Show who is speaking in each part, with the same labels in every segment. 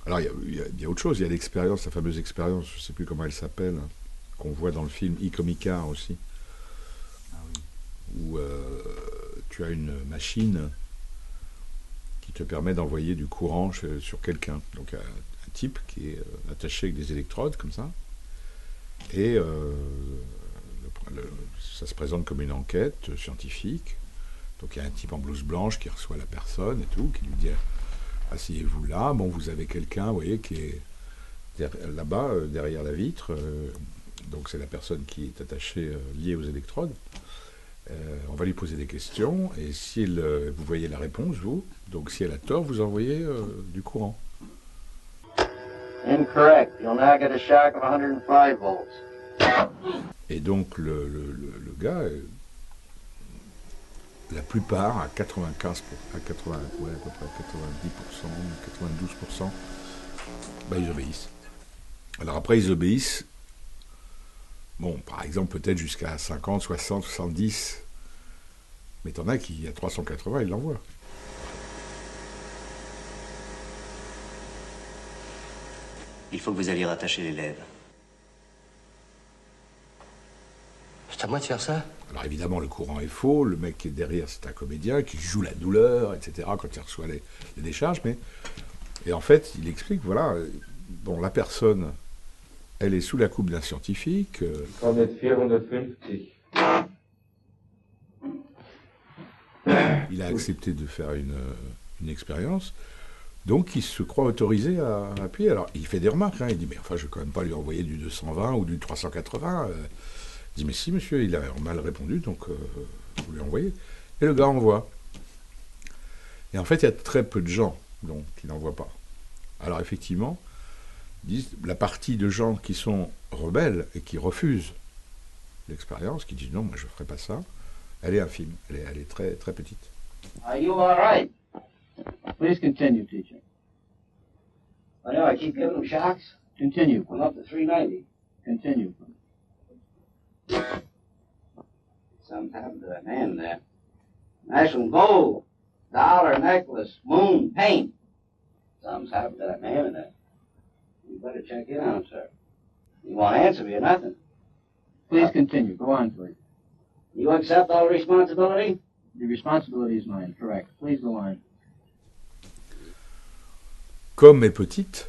Speaker 1: Alors il y a autre chose, il y a l'expérience, la fameuse expérience, je ne sais plus comment elle s'appelle, hein, qu'on voit dans le film Icomicard aussi,
Speaker 2: Ah oui.
Speaker 1: où tu as une machine qui te permet d'envoyer du courant sur quelqu'un. Donc un type qui est attaché avec des électrodes comme ça, et ça se présente comme une enquête scientifique. Donc il y a un type en blouse blanche qui reçoit la personne et tout, qui lui dit asseyez-vous là, bon vous avez quelqu'un, vous voyez, qui est là-bas, derrière la vitre, donc c'est la personne qui est attachée, liée aux électrodes. On va lui poser des questions, et si vous voyez la réponse, vous, donc si elle a tort, vous envoyez du courant.
Speaker 3: Incorrect. You'll now get a shock of 105 volts.
Speaker 1: Et donc le gars, la plupart, à 95, à 80, ouais, à peu près 90%, 92%, bah, ils obéissent. Alors après, ils obéissent, bon, par exemple, peut-être jusqu'à 50, 60, 70, mais t'en as qui, à 380, ils l'envoient.
Speaker 4: Il faut que vous alliez rattacher les lèvres.
Speaker 5: C'est à moi de faire ça?
Speaker 1: Alors évidemment, le courant est faux, le mec qui est derrière, c'est un comédien qui joue la douleur, etc., quand il reçoit les décharges, mais... Et en fait, il explique, voilà, bon, la personne, elle est sous la coupe d'un scientifique.
Speaker 6: 450.
Speaker 1: Il a accepté de faire une expérience, donc il se croit autorisé à appuyer. Alors, il fait des remarques, hein, il dit, mais enfin, je ne vais quand même pas lui envoyer du 220 ou du 380. Il dit, mais si, monsieur, il a mal répondu, donc vous lui envoyez. Et le gars envoie. Et en fait, il y a très peu de gens donc, qui n'envoient pas. Alors, effectivement, disent, la partie de gens qui sont rebelles et qui refusent l'expérience, qui disent, non, moi, je ne ferai pas ça, elle est infime, elle est très, très petite.
Speaker 3: Are you all right?
Speaker 5: Please continue, teacher.
Speaker 3: I know, I keep giving them shocks.
Speaker 5: Continue.
Speaker 3: I'm up to 390.
Speaker 5: Continue.
Speaker 3: Something happened to that man there. National gold, dollar necklace, moon, paint. Something's happened to that man in there. You better check in on him, sir. He won't answer me or nothing.
Speaker 5: Please continue. Go on, please.
Speaker 3: You accept all responsibility?
Speaker 5: The responsibility is mine. Correct. Please go on.
Speaker 1: Comme est petite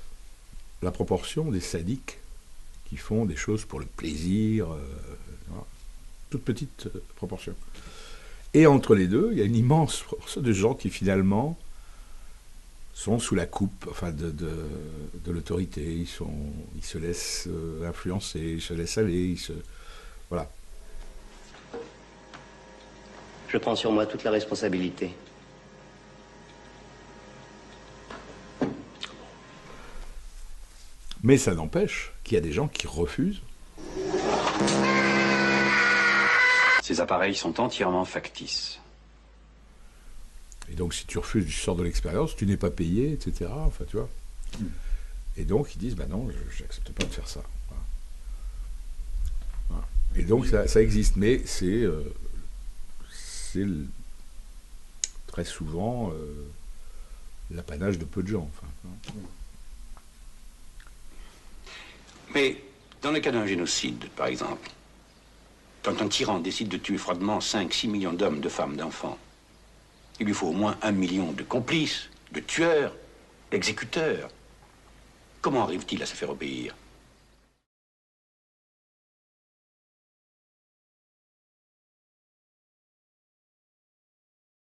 Speaker 1: la proportion des sadiques qui font des choses pour le plaisir, voilà. Toute petite proportion. Et entre les deux, il y a une immense proportion de gens qui finalement sont sous la coupe, enfin de l'autorité. Ils se laissent influencer, ils se laissent aller, voilà.
Speaker 4: Je prends sur moi toute la responsabilité.
Speaker 1: Mais ça n'empêche qu'il y a des gens qui refusent.
Speaker 2: Ces appareils sont entièrement factices.
Speaker 1: Et donc, si tu refuses, tu sors de l'expérience, tu n'es pas payé, etc. Enfin, tu vois. Et donc, ils disent, ben non, je n'accepte pas de faire ça. Voilà. Voilà. Et donc, ça existe, mais c'est très souvent l'apanage de peu de gens. Enfin.
Speaker 2: Mais dans le cas d'un génocide, par exemple, quand un tyran décide de tuer froidement 5-6 millions d'hommes, de femmes, d'enfants, il lui faut au moins 1 million de complices, de tueurs, d'exécuteurs. Comment arrive-t-il à se faire obéir ?